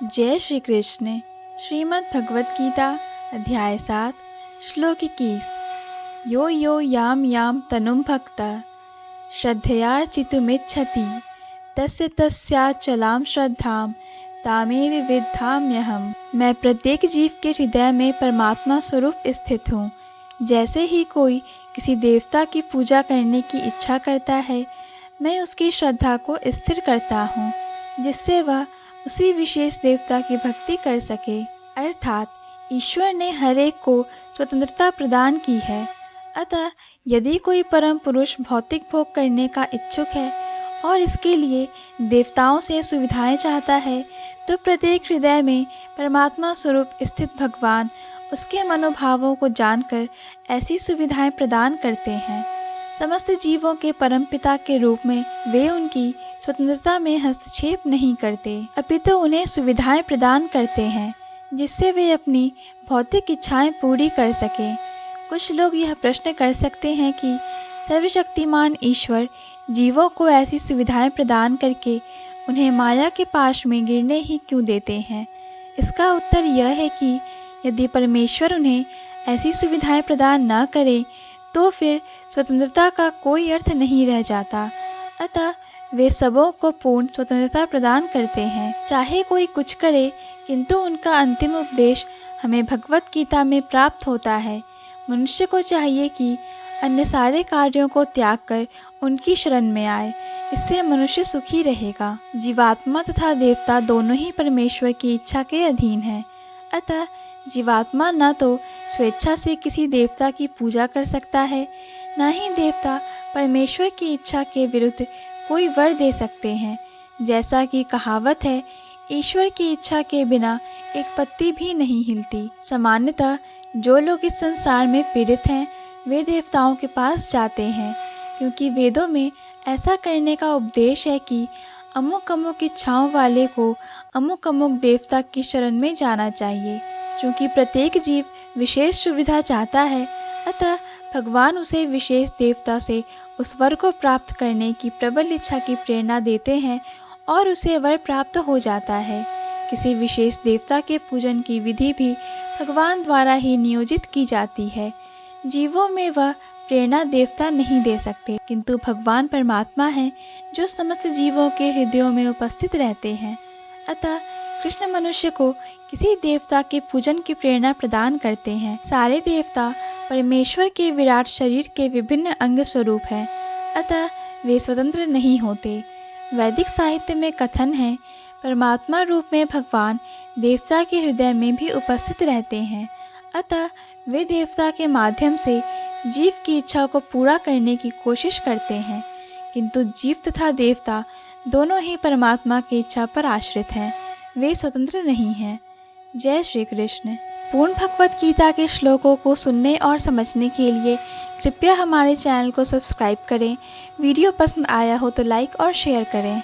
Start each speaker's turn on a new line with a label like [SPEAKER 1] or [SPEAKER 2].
[SPEAKER 1] जय श्री कृष्ण। श्रीमद् भगवत गीता अध्याय 7 श्लोक 21। यो यो याम याम तनुम भक्तः श्रद्धयार्चितुमिच्छति तस्य तस्याचलां श्रद्धां तामेव विद्धाम्यहम्। मैं प्रत्येक जीव के हृदय में परमात्मा स्वरूप स्थित हूँ। जैसे ही कोई किसी देवता की पूजा करने की इच्छा करता है, मैं उसकी श्रद्धा को स्थिर करता हूँ, जिससे वह उसी विशेष देवता की भक्ति कर सके। अर्थात ईश्वर ने हर एक को स्वतंत्रता प्रदान की है। अतः यदि कोई परम पुरुष भौतिक भोग करने का इच्छुक है और इसके लिए देवताओं से सुविधाएं चाहता है, तो प्रत्येक हृदय में परमात्मा स्वरूप स्थित भगवान उसके मनोभावों को जानकर ऐसी सुविधाएं प्रदान करते हैं। समस्त जीवों के परमपिता के रूप में वे उनकी स्वतंत्रता में हस्तक्षेप नहीं करते, अपितु उन्हें सुविधाएं प्रदान करते हैं जिससे वे अपनी भौतिक इच्छाएं पूरी कर सकें। कुछ लोग यह प्रश्न कर सकते हैं कि सर्वशक्तिमान ईश्वर जीवों को ऐसी सुविधाएं प्रदान करके उन्हें माया के पाश में गिरने ही क्यों देते हैं। इसका उत्तर यह है कि यदि परमेश्वर उन्हें ऐसी सुविधाएं प्रदान न करे तो फिर स्वतंत्रता का कोई अर्थ नहीं रह जाता। अतः वे सबों को पूर्ण स्वतंत्रता प्रदान करते हैं, चाहे कोई कुछ करे, किंतु उनका अंतिम उपदेश हमें भगवत गीता में प्राप्त होता है। मनुष्य को चाहिए कि अन्य सारे कार्यों को त्याग कर उनकी शरण में आए, इससे मनुष्य सुखी रहेगा। जीवात्मा तथा देवता दोनों ही परमेश्वर की इच्छा के अधीन हैं। अतः जीवात्मा न तो स्वेच्छा से किसी देवता की पूजा कर सकता है, न ही देवता परमेश्वर की इच्छा के विरुद्ध कोई वर दे सकते हैं। जैसा कि कहावत है, ईश्वर की इच्छा के बिना एक पत्ती भी नहीं हिलती। सामान्यतः जो लोग इस संसार में पीड़ित हैं, वे देवताओं के पास जाते हैं, क्योंकि वेदों में ऐसा करने का उपदेश है कि अमुक अमुक इच्छाओं वाले को अमुक अमुक देवता की शरण में जाना चाहिए। चूँकि प्रत्येक जीव विशेष सुविधा चाहता है, अतः भगवान उसे विशेष देवता से उस वर को प्राप्त करने की प्रबल इच्छा की प्रेरणा देते हैं और उसे वर प्राप्त हो जाता है। किसी विशेष देवता के पूजन की विधि भी भगवान द्वारा ही नियोजित की जाती है। जीवों में वह प्रेरणा देवता नहीं दे सकते, किंतु भगवान परमात्मा है जो समस्त जीवों के हृदयों में उपस्थित रहते हैं। अतः कृष्ण मनुष्य को किसी देवता के पूजन की प्रेरणा प्रदान करते हैं। सारे देवता परमेश्वर के विराट शरीर के विभिन्न अंग स्वरूप हैं, अतः वे स्वतंत्र नहीं होते। वैदिक साहित्य में कथन है, परमात्मा रूप में भगवान देवता के हृदय में भी उपस्थित रहते हैं, अतः वे देवता के माध्यम से जीव की इच्छा को पूरा करने की कोशिश करते हैं। किंतु जीव तथा देवता दोनों ही परमात्मा की इच्छा पर आश्रित हैं, वे स्वतंत्र नहीं हैं। जय श्री कृष्ण। पूर्ण भगवत गीता के श्लोकों को सुनने और समझने के लिए कृपया हमारे चैनल को सब्सक्राइब करें। वीडियो पसंद आया हो तो लाइक और शेयर करें।